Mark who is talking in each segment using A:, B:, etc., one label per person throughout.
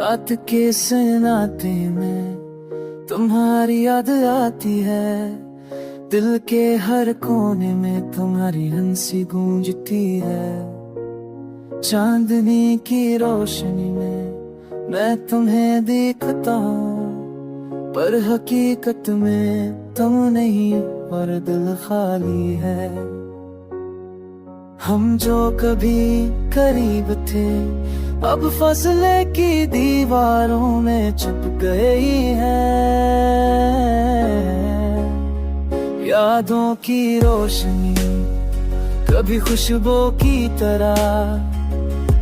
A: रात के सन्नाटे में तुम्हारी याद आती है, दिल के हर कोने में तुम्हारी हंसी गूंजती है। चांदनी की रोशनी में मैं तुम्हें देखता हूँ, पर हकीकत में तुम नहीं और दिल खाली है। हम जो कभी करीब थे अब फासले की दीवारों में छुप गई है। यादों की रोशनी कभी खुशबू की तरह,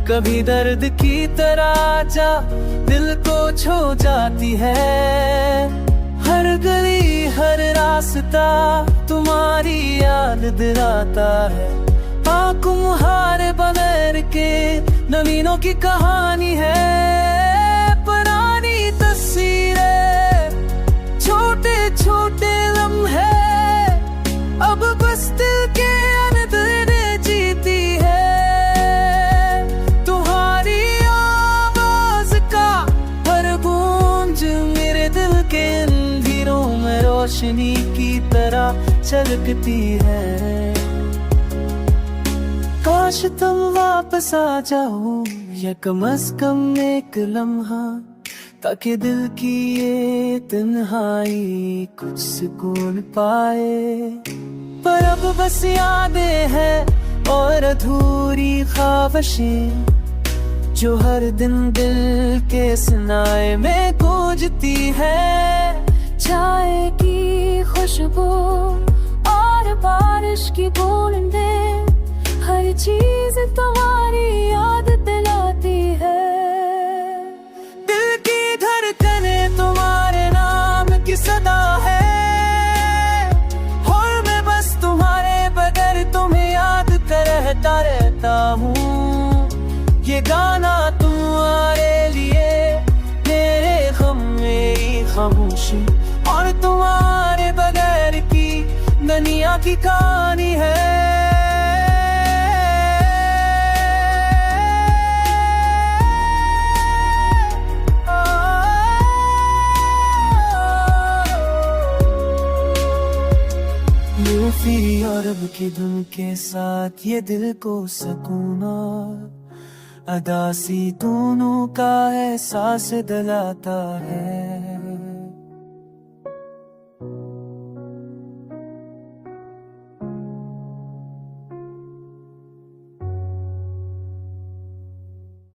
A: कभी दर्द की तरह जा दिल को छू जाती है। हर गली हर रास्ता तुम्हारी याद दिलाता है। कुम्हार बगैर के नवीनों की कहानी है। पुरानी तस्वीरें छोटे छोटे लम्हे अब बस दिल के अंदर जीती है। तुम्हारी आवाज का हर गूंज मेरे दिल के अंधेरों में रोशनी की तरह झलकती है। काश तुम वापस आ जाओ या कम से कम एक लम्हा, ताकि दिल की ये तन्हाई कुछ सुकून पाए। पर अब बस यादें हैं और अधूरी ख्वाहिशें, जो हर दिन दिल के सनाए में गूंजती है।
B: चाय की खुशबू और बारिश की बूंदें, हर चीज तुम्हारी याद दिलाती है।
A: दिल की धड़कने तुम्हारे नाम की सदा है, और मैं बस तुम्हारे बगैर तुम्हें याद करता रहता हूँ। ये गाना तुम्हारे लिए, मेरे गम मेरी खामोशी, और तुम्हारे बगैर की दुनिया की कहानी है। यूफी और अब की धुन के साथ ये दिल को सुकून और अदासी दोनों का एहसास दिलाता है।